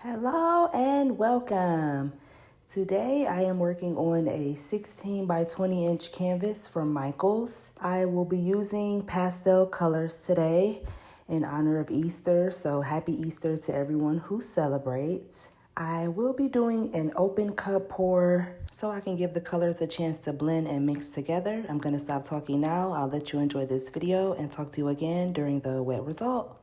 Hello and welcome. Today I am working on a 16 by 20 inch canvas from Michaels. I will be using pastel colors today in honor of Easter, so happy Easter to everyone who celebrates. I will be doing an open cup pour so I can give the colors a chance to blend and mix together. I'm going to stop talking now. I'll let you enjoy this video and talk to you again during the wet result.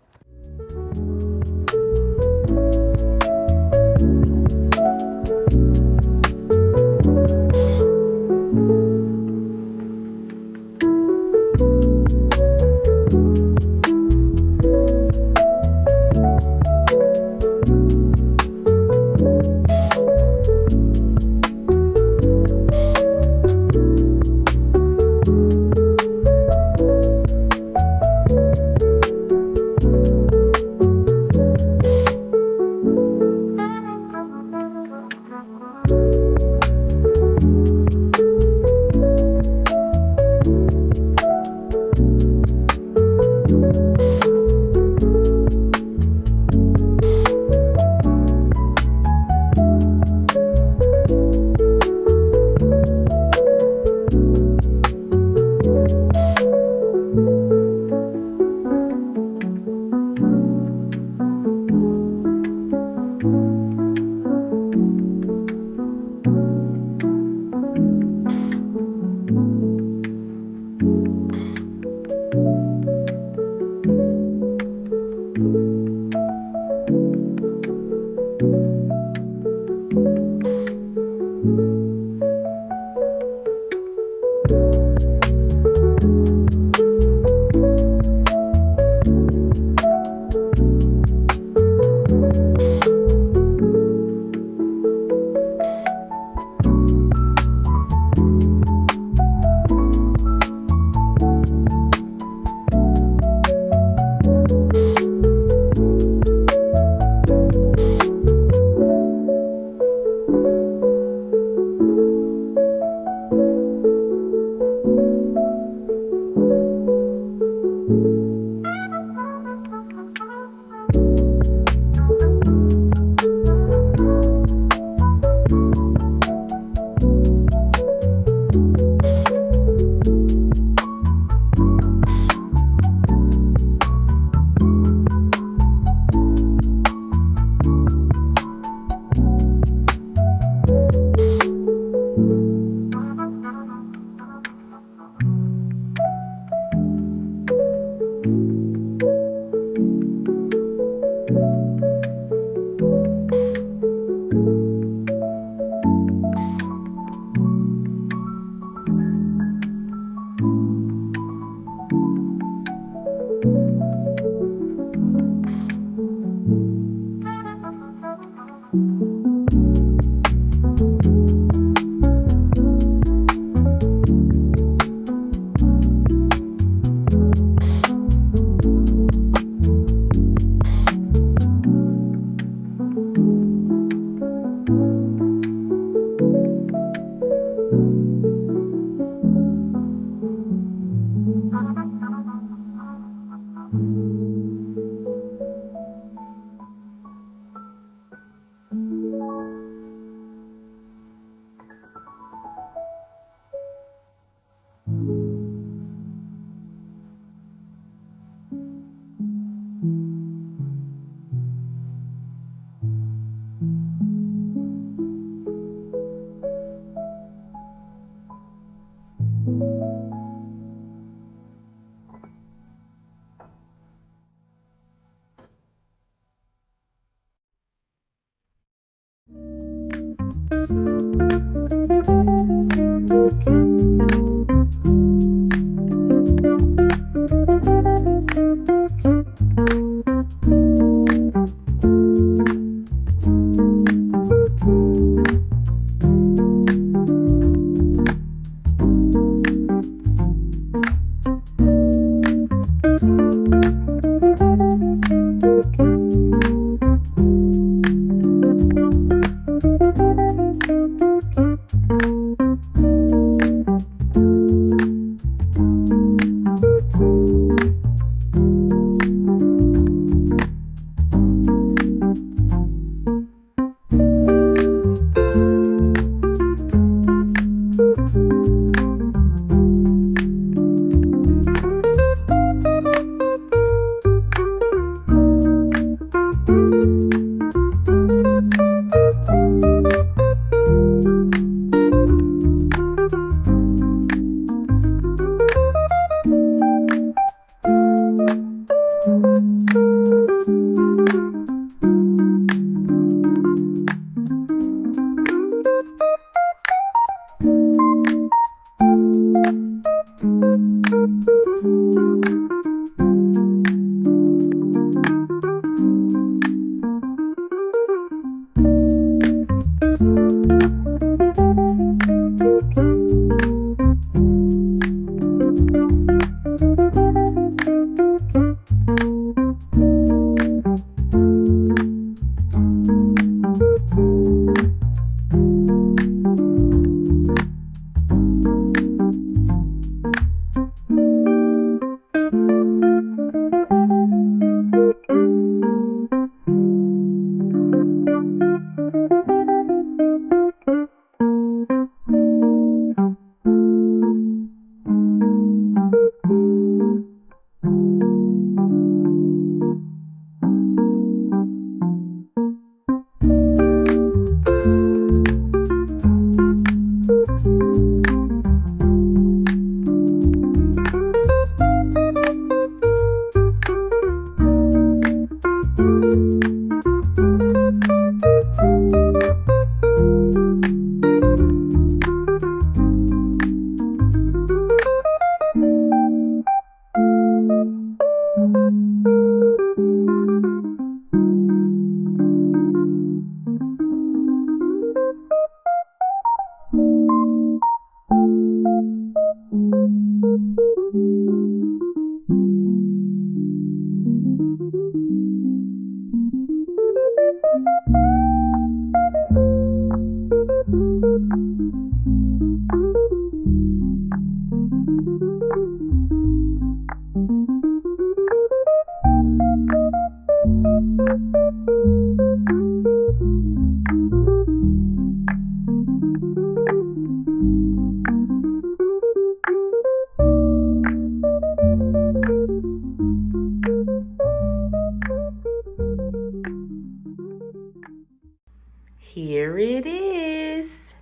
Here it is.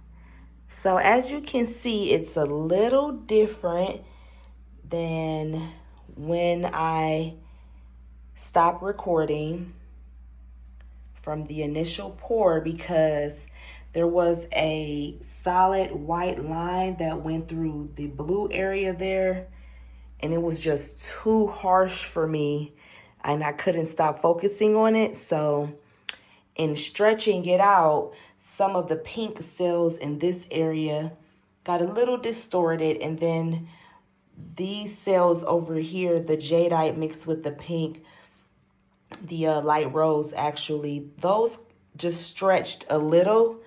So as you can see, it's a little different than when I stopped recording from the initial pour, because there was a solid white line that went through the blue area there, and it was just too harsh for me and I couldn't stop focusing on it. So in stretching it out, some of the pink cells in this area got a little distorted, and then these cells over here, the jadeite mixed with the pink, the light rose actually, those just stretched a little,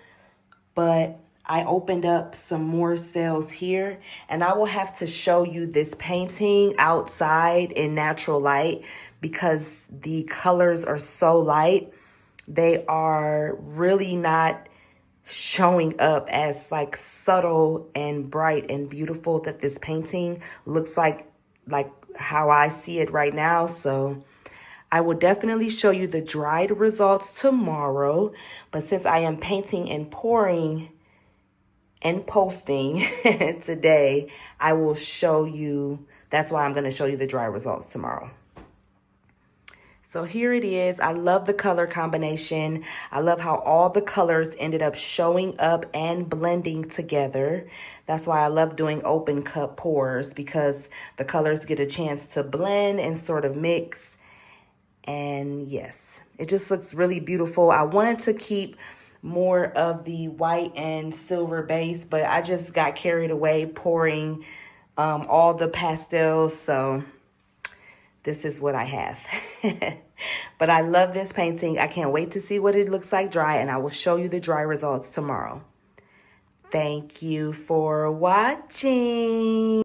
but I opened up some more cells here, and I will have to show you this painting outside in natural light because the colors are so light. They are really not showing up as like subtle and bright and beautiful that this painting looks like how I see it right now. So I will definitely show you the dried results tomorrow, but since I am painting and pouring and posting today, I will show you, that's why I'm going to show you the dry results tomorrow. So here it is. I love the color combination. I love how all the colors ended up showing up and blending together. That's why I love doing open cup pours, because the colors get a chance to blend and sort of mix. And yes, it just looks really beautiful. I wanted to keep more of the white and silver base, but I just got carried away pouring all the pastels. So this is what I have. But I love this painting. I can't wait to see what it looks like dry, and I will show you the dry results tomorrow. Thank you for watching.